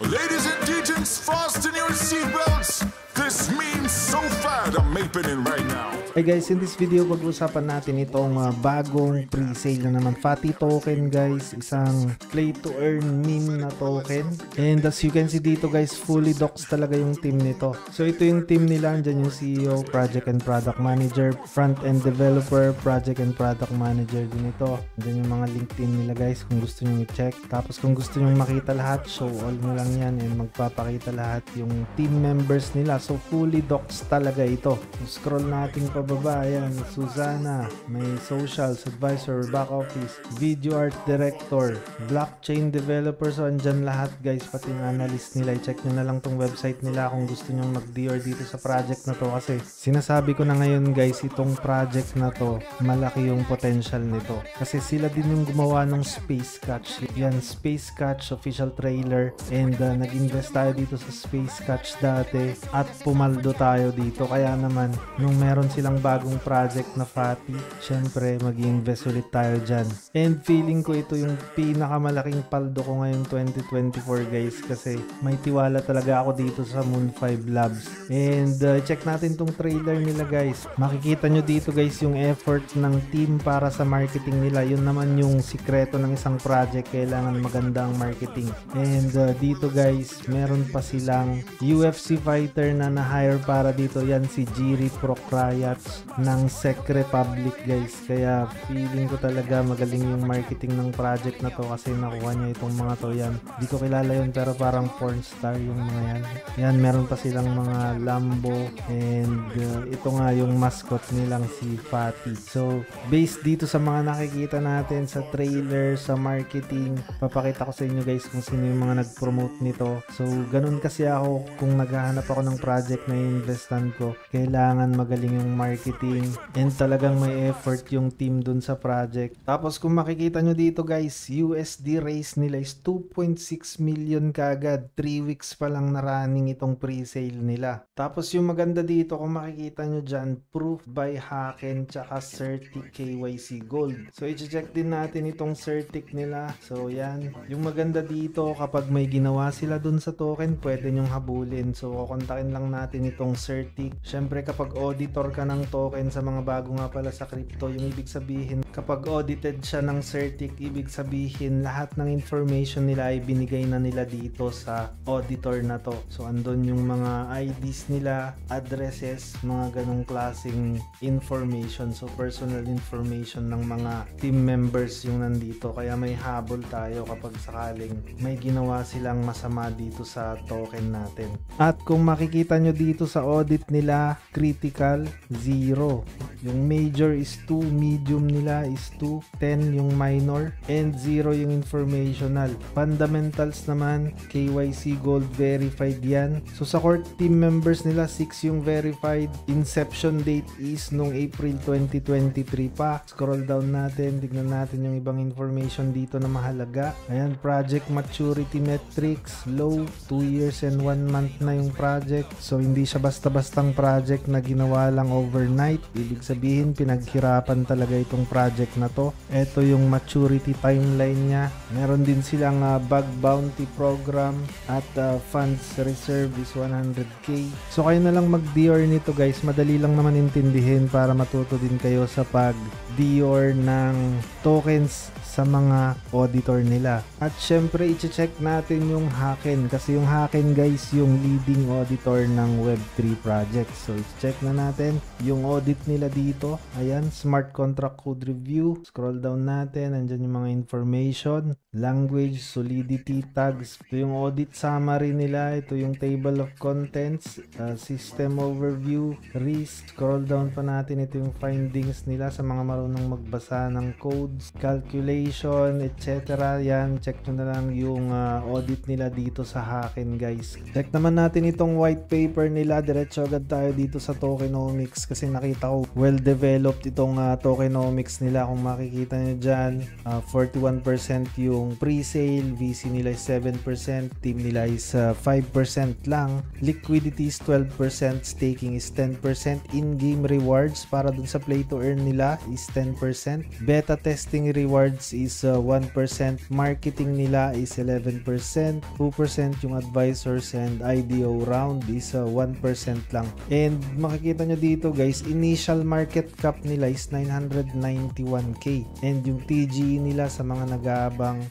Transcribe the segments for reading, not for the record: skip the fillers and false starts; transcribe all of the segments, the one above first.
Ladies and gents, fasten your seatbelts. This means so fat I'm happening right now. Hey guys, in this video pag-usapan natin itong bagong pre-sale na naman, Fatty token guys, isang play to earn meme na token. And as you can see dito guys, fully docs talaga yung team nito. So ito yung team nila, andyan yung CEO, Project and Product Manager, Front-End Developer, Project and Product Manager din ito. Andyan yung mga LinkedIn nila guys kung gusto nyo i-check. Tapos kung gusto nyo makita lahat, show all mo lang yan and magpapakita lahat yung team members nila. So fully docs talaga ito. So, scroll natin pababa, ayan, Susana, may socials, advisor, back office, video art director, blockchain developer. So andyan lahat guys, pati yung analyst nila. I-check nyo na lang tong website nila kung gusto nyo mag-DR dito sa project na to, kasi sinasabi ko na ngayon guys, itong project na to, malaki yung potential nito. Kasi sila din yung gumawa ng Space Catch. Yan, Space Catch official trailer, and nag-invest tayo dito sa Space Catch dati at pumaldo tayo dito. Kaya naman, nung meron silang bagong project na Fatty, syempre mag-invest ulit tayo dyan. And feeling ko ito yung pinakamalaking paldo ko ngayong 2024 guys, kasi may tiwala talaga ako dito sa Moon5 Labs. And check natin tong trailer nila guys. Makikita nyo dito guys yung effort ng team para sa marketing nila. Yun naman yung sikreto ng isang project, kailangan maganda ang marketing. And dito guys, meron pa silang UFC fighter na na-hire para dito. Yan si Jiri Prokrayats ng Czech Republic guys. Kaya feeling ko talaga magaling yung marketing ng project na to, kasi nakuha niya itong mga to. Yan, di ko kilala yun pero parang porn star yung mga yan. Yan, meron pa silang mga Lambo, and ito nga yung mascot nilang si Fatty. So based dito sa mga nakikita natin sa trailer, sa marketing, papakita ko sa inyo guys kung sino yung mga nag-promote nito. So ganun kasi ako, kung naghahanap ako ng project na investan ko, kailangan magaling yung marketing and talagang may effort yung team dun sa project. Tapos kung makikita nyo dito guys, USD raise nila is 2.6 million kagad. 3 weeks pa lang na running itong pre-sale nila. Tapos yung maganda dito, kung makikita nyo dyan, proof by Haken tsaka Certic KYC Gold. So i-check din natin itong Certic nila. So yan, yung maganda dito, kapag may ginawa sila dun sa token, pwede nyong habulin. So kontakin lang natin itong Certic. Syempre kapag auditor ka ng token, sa mga bago nga pala sa crypto, yung ibig sabihin, kapag audited siya ng Certic, ibig sabihin lahat ng information nila ay binigay na nila dito sa auditor na to. So andun yung mga IDs nila, addresses, mga ganong klaseng information. So personal information ng mga team members yung nandito. Kaya may habol tayo kapag sakaling may ginawa silang masama dito sa token natin. At kung makikita nyo dito sa audit nila, critical 0, yung major is 2, medium nila is 2, 10 yung minor, and 0 yung informational. Fundamentals naman, KYC Gold verified yan. So sa core team members nila, 6 yung verified. Inception date is nung April 2023 pa. Scroll down natin, tignan natin yung ibang information dito na mahalaga. Ayan, project maturity metrics, low, 2 years and 1 month na yung project. So hindi siya basta-bastang project na ginawa lang overnight. Ibig sabihin pinaghirapan talaga itong project na to. Ito yung maturity timeline niya. Meron din silang bug bounty program at funds reserve is 100k. So kayo na lang mag-DR nito guys. Madali lang naman intindihin para matuto din kayo sa pag-DR ng tokens sa mga auditor nila. At syempre i-check natin yung Haken, kasi yung Haken guys yung leading auditor ng Web3 project. So i-check na natin yung audit nila dito. Ayan, smart contract code review. Scroll down natin, andyan yung mga information, language, solidity, tags. Ito yung audit summary nila. Ito yung table of contents, system overview, risk. Scroll down pa natin, ito yung findings nila sa mga marunong magbasa ng codes, calculation, etc. Yan, check nyo na lang yung audit nila dito sa Haken guys. Check naman natin itong white paper nila. Diretso agad tayo dito sa tokenomics, kasi nakita ko well developed itong tokenomics nila. Kung makikita nyo dyan, 41% yung pre-sale, VC nila is 7%, team nila is 5% lang, liquidity is 12%, staking is 10%, in-game rewards para dun sa play to earn nila is 10%. Beta testing rewards is 1%. Marketing nila is 11%. 2% yung advisors and IDO round is 1% lang. And makikita nyo dito guys, initial market cap nila is 991k. And yung TGE nila sa mga nag-aabang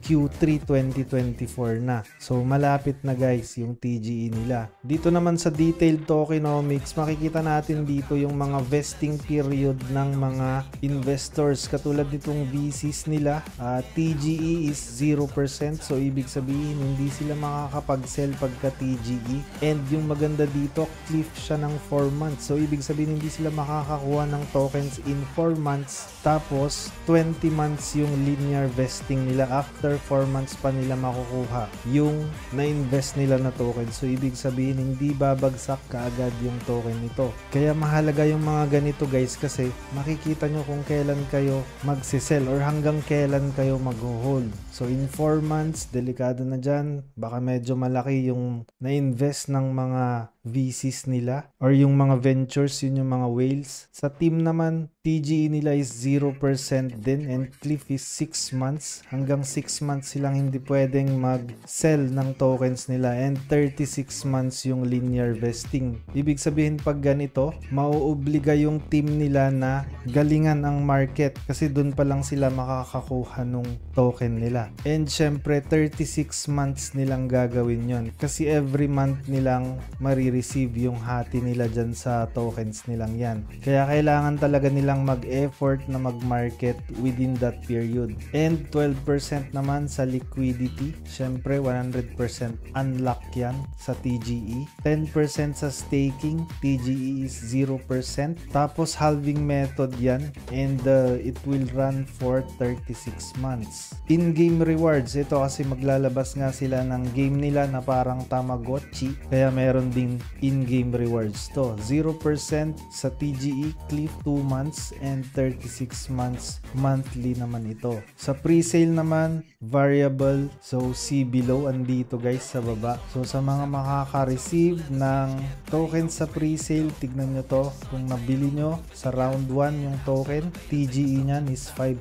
Q3 2024 na. So malapit na guys yung TGE nila. Dito naman sa detailed tokenomics, makikita natin dito yung mga vesting period ng mga investors. Katulad nitong VCs nila, TGE is 0%. So ibig sabihin hindi sila makakapag-sell pagka TGE. And yung maganda dito, cliff siya ng 4 months. So ibig sabihin hindi sila makakakuha ng tokens in 4 months. Tapos 20 months yung linear vesting nila. After 4 months pa nila makukuha yung na-invest nila na token. So ibig sabihin hindi babagsak kaagad yung token nito. Kaya mahalaga yung mga ganito guys kasi makikita nyo kung kailan kayo magsisell or hanggang kailan kayo mag-hold. So in 4 months, delikado na dyan. Baka medyo malaki yung na-invest ng mga VCs nila or yung mga ventures, yun yung mga whales. Sa team naman, TGE nila is 0% din and cliff is 6 months. Hanggang 6 months silang hindi pwedeng mag-sell ng tokens nila and 36 months yung linear vesting. Ibig sabihin pag ganito, mauobliga yung team nila na galingan ang market kasi dun pa lang sila makakakuha nung token nila. And syempre 36 months nilang gagawin yon kasi every month nilang receive yung hati nila dyan sa tokens nilang yan. Kaya kailangan talaga nilang mag-effort na mag-market within that period. And 12% naman sa liquidity. Syempre 100% unlock yan sa TGE. 10% sa staking. TGE is 0%. Tapos halving method yan and it will run for 36 months. In-game rewards. Ito kasi maglalabas nga sila ng game nila na parang Tamagotchi. Kaya meron ding in-game rewards to. 0% sa TGE, cliff 2 months and 36 months monthly naman ito. Sa pre-sale naman, variable. So see below, andito guys sa baba. So sa mga makaka-receive ng tokens sa pre-sale, tignan nyo to. Kung nabili nyo sa round 1 yung token, TGE nyan is 5%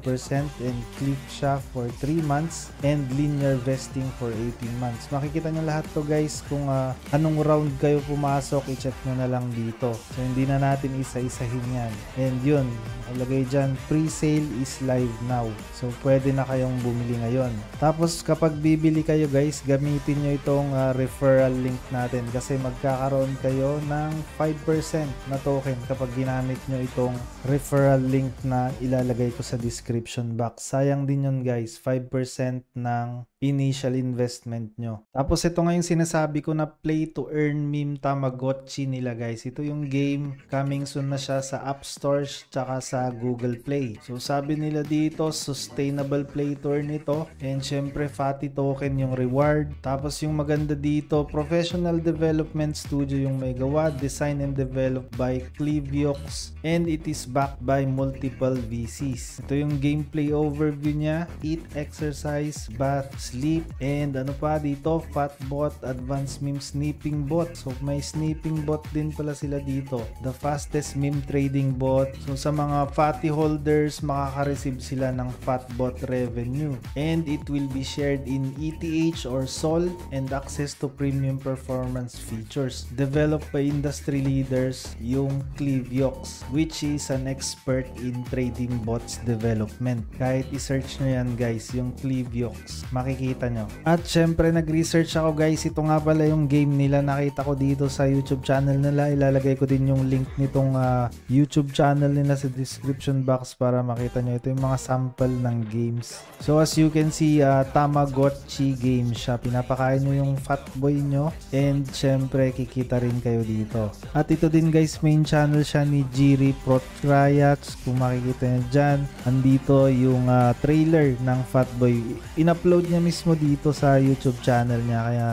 and cliff siya for 3 months and linear vesting for 18 months. Makikita nyo lahat to guys kung anong round kayo pumasok, i-check nyo na lang dito. So hindi na natin isa-isahin yan. And yun, ilagay dyan, pre-sale is live now. So pwede na kayong bumili ngayon. Tapos kapag bibili kayo guys, gamitin nyo itong referral link natin kasi magkakaroon kayo ng 5% na token kapag ginamit nyo itong referral link na ilalagay ko sa description box. Sayang din yun guys, 5% ng initial investment nyo. Tapos ito nga yung sinasabi ko na play to earn meme Tamagotchi nila guys. Ito yung game, coming soon na siya sa App Store tsaka sa Google Play. So sabi nila dito, sustainable play to earn ito and syempre fatty token yung reward. Tapos yung maganda dito, professional development studio yung may gawa, design and developed by Cliviox and it is backed by multiple VCs. Ito yung gameplay overview niya, eat, exercise, bath, sleep, and ano pa dito, Fatbot, advanced meme snipping bot. So may snipping bot din pala sila dito. The fastest meme trading bot. So sa mga fatty holders, makaka-receive sila ng Fatbot revenue. And it will be shared in ETH or SOL and access to premium performance features. Developed by industry leaders, yung Cliviox, which is an expert in trading bots development. Kahit i-search nyo yan guys, yung Cliviox, makikita nyo. At syempre nag-research ako guys, ito nga pala yung game nila, nakita ko dito sa YouTube channel nila. Ilalagay ko din yung link nitong YouTube channel nila sa description box para makita nyo. Ito yung mga sample ng games. So as you can see, Tamagotchi game siya. Pinapakain nyo yung fat boy nyo and syempre kikita rin kayo dito. At ito din guys, main channel siya ni Jiri Protrayats. Kung makikita nyo dyan, andito yung trailer ng Fatboy. In-upload niya mismo dito sa YouTube channel niya. Kaya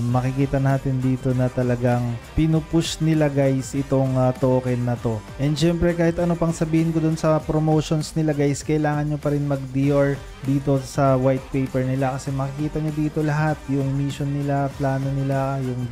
makikita natin dito na talagang pinupush nila guys itong token na to. And syempre kahit ano pang sabihin ko dun sa promotions nila guys, kailangan nyo pa rin mag-Dior dito sa white paper nila kasi makikita nyo dito lahat yung mission nila, plano nila, yung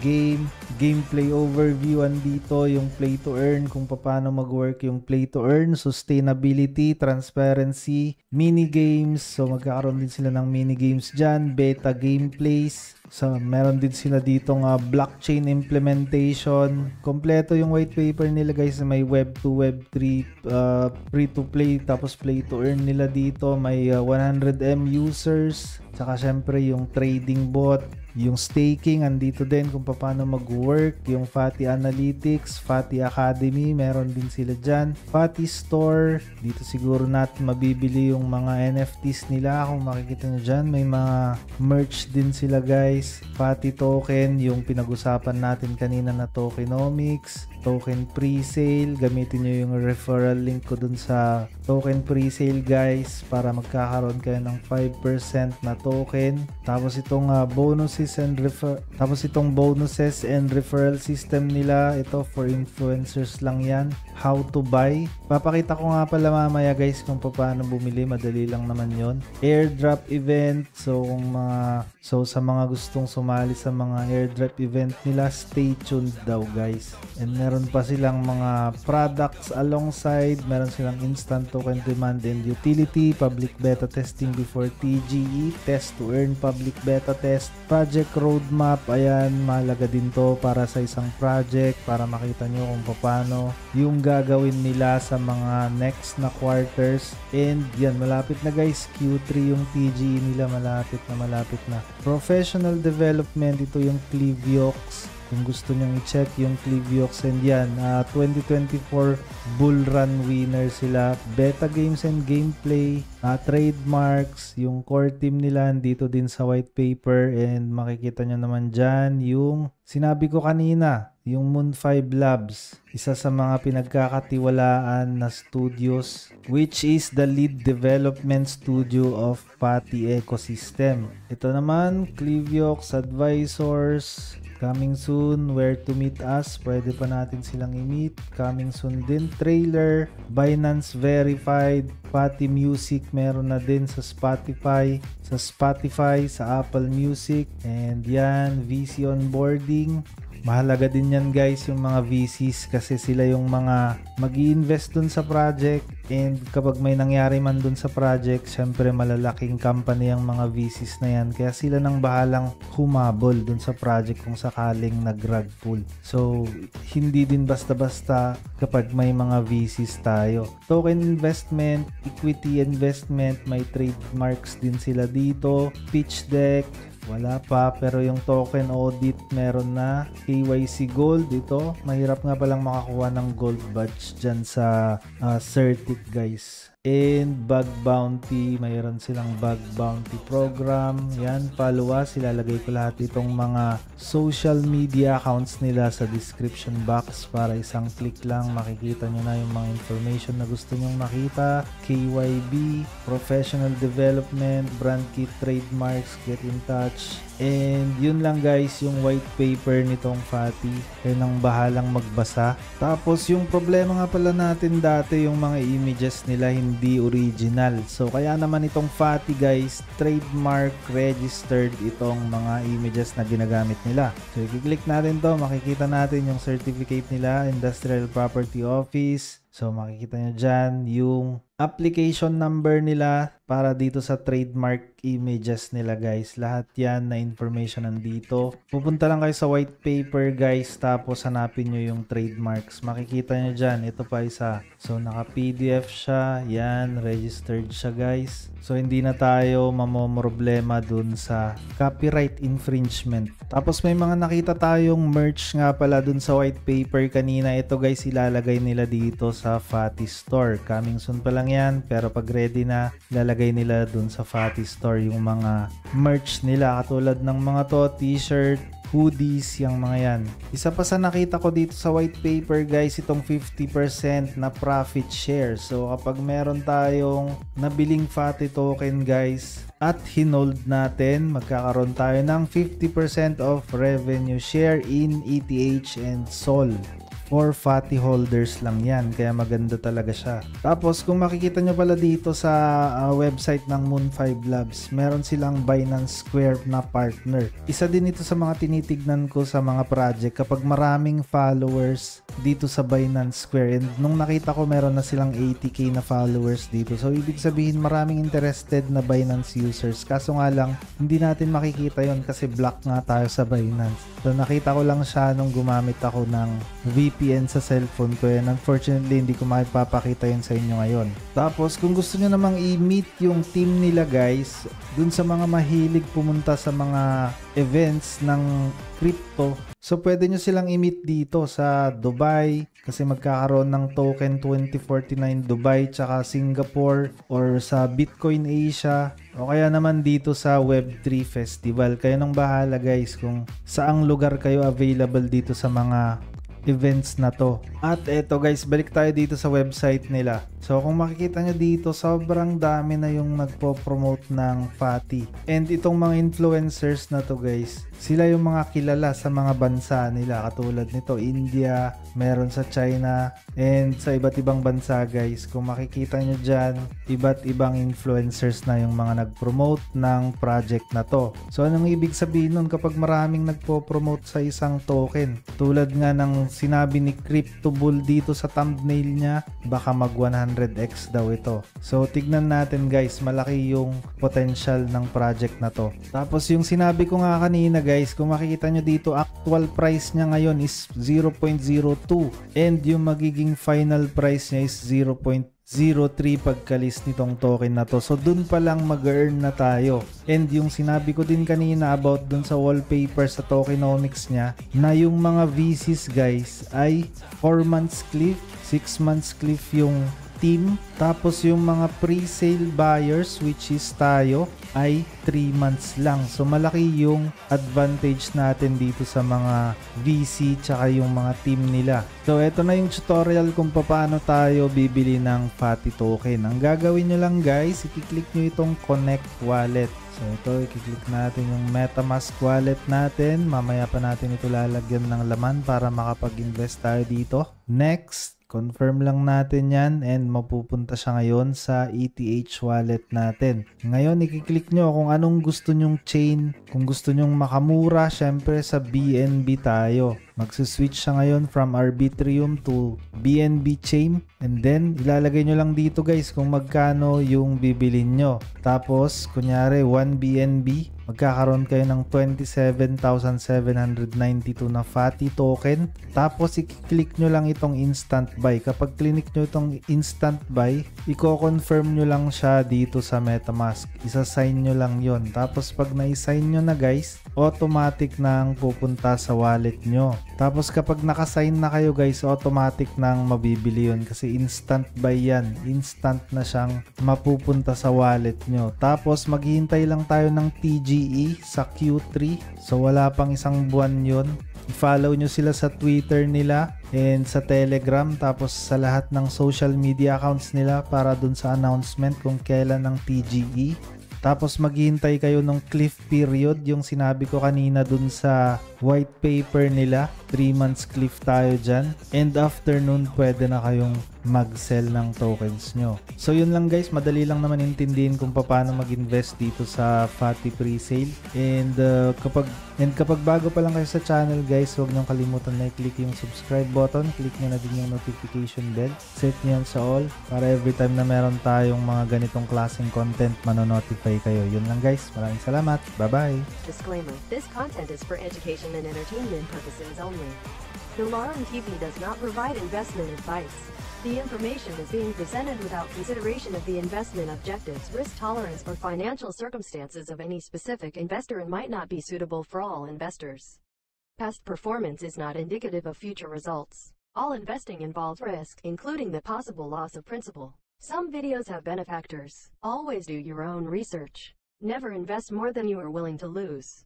gameplay overview andito, yung play to earn, kung paano mag-work yung play to earn, sustainability, transparency, mini games. So magkakaroon din sila ng mini games dyan, beta gameplays. So, meron din sila ditong blockchain implementation. Kompleto yung white paper nila guys. May web 2, web 3, free to play, tapos play to earn nila dito. May 100M users. Tsaka syempre yung trading bot, yung staking, andito din kung paano mag-work. Yung Fatty Analytics, Fatty Academy, meron din sila dyan. Fatty Store, dito siguro natin mabibili yung mga NFTs nila. Kung makikita nyo dyan, may mga merch din sila guys. Fatty Token, yung pinag-usapan natin kanina na tokenomics. Token pre-sale, gamitin nyo yung referral link ko dun sa token pre-sale guys para magkakaroon kayo ng 5% na token. Tapos itong bonuses and referral system nila, ito for influencers lang yan. How to buy, papakita ko nga pala mamaya guys kung paano bumili, madali lang naman yon. Airdrop event, so sa mga gustong sumali sa mga airdrop event nila, stay tuned daw guys. And meron pa silang mga products alongside, meron silang instant token demand and utility, public beta testing before TGE, test to earn public beta test, project roadmap. Ayan, mahalaga din to para sa isang project, para makita nyo kung paano yung gagawin nila sa mga next na quarters. And yan, malapit na guys, Q3 yung TGE nila, malapit na. Professional development, ito yung Cliviox. Kung gusto nyong i-check yung Cliviox, and yan, 2024 Bull Run winner sila. Beta games and gameplay, trademarks, yung core team nila dito din sa white paper, and makikita nyo naman dyan yung sinabi ko kanina, yung Moon5 Labs, isa sa mga pinagkakatiwalaan na studios, which is the lead development studio of Fatty ecosystem. Ito naman, Cliviox Advisors, coming soon, where to meet us, pwede pa natin silang i-meet, coming soon din. Trailer, Binance Verified, Fatty Music, meron na din sa Spotify, sa Apple Music, and yan, VC onboarding. Mahalaga din yan guys, yung mga VCs, kasi sila yung mga mag-i-invest dun sa project, and kapag may nangyari man dun sa project, syempre malalaking company ang mga VCs na yan, kaya sila nang bahalang humabol dun sa project kung sakaling nag-rug pull. So hindi din basta-basta kapag may mga VCs tayo. Token investment, equity investment, may trademarks din sila dito. Pitch deck, wala pa, pero yung token audit meron na. KYC Gold, ito mahirap nga palang makakuha ng gold badge dyan sa Certic guys. And Bug Bounty, mayroon silang Bug Bounty program. Yan, follow us, ilalagay ko lahat itong mga social media accounts nila sa description box para isang click lang makikita nyo na yung mga information na gusto nyong makita. KYB, Professional Development, Brand Kit, Trademarks, get in touch. And yun lang guys, yung white paper nitong Fatty. Kayo nang bahalang magbasa. Tapos yung problema nga pala natin dati, yung mga images nila hindi original. So kaya naman itong Fatty guys, trademark registered itong mga images na ginagamit nila. So i-click natin to, makikita natin yung certificate nila, Industrial Property Office. So makikita nyo dyan yung application number nila para dito sa trademark images nila guys. Lahat yan na information nandito. Pupunta lang kayo sa white paper guys, tapos hanapin nyo yung trademarks. Makikita nyo dyan, ito pa isa. So naka PDF siya, yan, registered siya guys. So hindi na tayo mamomroblema dun sa copyright infringement. Tapos may mga nakita tayong merch nga pala dun sa white paper kanina. Ito guys, ilalagay nila dito sa Fatty Store. Coming soon pa lang yan, pero pag ready na, ilalagay nila dun sa Fatty Store yung mga merch nila, katulad ng mga to, t-shirt, hoodies, yung mga yan. Isa pa sa nakita ko dito sa white paper guys, itong 50% na profit share. So kapag meron tayong nabiling FATI token guys at hinold natin, magkakaroon tayo ng 50% of revenue share in ETH and SOL. For FATI holders lang yan, kaya maganda talaga siya. Tapos kung makikita nyo pala dito sa website ng Moon5 Labs, meron silang Binance Square na partner. Isa din ito sa mga tinitignan ko sa mga project kapag maraming followers dito sa Binance Square. And nung nakita ko meron na silang 80k na followers dito, so ibig sabihin maraming interested na Binance users. Kaso nga lang hindi natin makikita yon kasi block nga tayo sa Binance. So nakita ko lang siya nung gumamit ako ng VPN sa cellphone ko, and unfortunately hindi ko makipapakita yun sa inyo ngayon. Tapos kung gusto nyo namang i-meet yung team nila guys, dun sa mga mahilig pumunta sa mga events ng crypto, so pwede nyo silang i-meet dito sa Dubai kasi magkakaroon ng token 2049 Dubai tsaka Singapore, or sa Bitcoin Asia, o kaya naman dito sa Web3 Festival. Kayo nang bahala guys kung saang lugar kayo available dito sa mga events na to. At eto guys, balik tayo dito sa website nila. So kung makikita nyo dito, sobrang dami na yung nagpo-promote ng FATI. And itong mga influencers na to guys, sila yung mga kilala sa mga bansa nila. Katulad nito, India, meron sa China, and sa iba't ibang bansa guys. Kung makikita nyo dyan, iba't ibang influencers na yung mga nag-promote ng project na to. So anong ibig sabihin nun kapag maraming nagpo-promote sa isang token? Tulad nga ng sinabi ni CryptoBull dito sa thumbnail niya, baka mag 100x daw ito. So tignan natin guys, malaki yung potential ng project na to. Tapos yung sinabi ko nga kanina guys, kung makikita nyo dito, actual price niya ngayon is 0.02 and yung magiging final price niya is 0.03 pagkalis nitong token na to. So dun pa lang mag-earn na tayo. And yung sinabi ko din kanina about dun sa wallpaper sa tokenomics niya, na yung mga VCs guys ay 4 months cliff, 6 months cliff yung team, tapos yung mga pre-sale buyers which is tayo ay 3 months lang. So malaki yung advantage natin dito sa mga VC tsaka yung mga team nila. So eto na yung tutorial kung paano tayo bibili ng FATI token. Ang gagawin nyo lang guys, i-click nyo itong connect wallet. So ito, i-click natin yung MetaMask wallet natin. Mamaya pa natin ito lalagyan ng laman para makapag-invest tayo dito. Next, confirm lang natin yan and mapupunta siya ngayon sa ETH wallet natin. Ngayon, i-click nyo kung anong gusto nyong chain. Kung gusto nyong makamura, syempre sa BNB tayo. Magsuswitch siya ngayon from Arbitrum to BNB chain. And then, ilalagay nyo lang dito guys kung magkano yung bibilin nyo. Tapos, kunyari 1 BNB, magkakaroon kayo ng 27,792 na FATI token. Tapos, i-click nyo lang itong instant buy. Kapag click nyo itong instant buy, i-confirm nyo lang siya dito sa MetaMask. Isa-sign nyo lang yon. Tapos, pag na-sign nyo na guys, automatic nang pupunta sa wallet nyo. Tapos kapag nakasign na kayo guys, automatic nang mabibili yun kasi instant buy yan. Instant na siyang mapupunta sa wallet nyo. Tapos maghihintay lang tayo ng TGE sa Q3. So wala pang isang buwan yun. I-follow nyo sila sa Twitter nila and sa Telegram, tapos sa lahat ng social media accounts nila para dun sa announcement kung kailan ng TGE. Tapos maghihintay kayo ng cliff period, yung sinabi ko kanina dun sa white paper nila. 3 months cliff tayo dyan. And after nun, pwede na kayong mag-sell ng tokens nyo. So yun lang guys, madali lang naman intindihin kung paano mag-invest dito sa FATI pre-sale. And kapag bago pa lang kayo sa channel guys, huwag nyo kalimutan na i-click yung subscribe button. Click nyo na din yung notification bell. Set nyo yan sa all para every time na meron tayong mga ganitong klaseng content, manonotify kayo. Yun lang guys, maraming salamat. Bye-bye! Disclaimer: this content is for education and entertainment purposes only. Dolarum TV does not provide investment advice. The information is being presented without consideration of the investment objectives, risk tolerance, or financial circumstances of any specific investor and might not be suitable for all investors. Past performance is not indicative of future results. All investing involves risk, including the possible loss of principal. Some videos have benefactors. Always do your own research. Never invest more than you are willing to lose.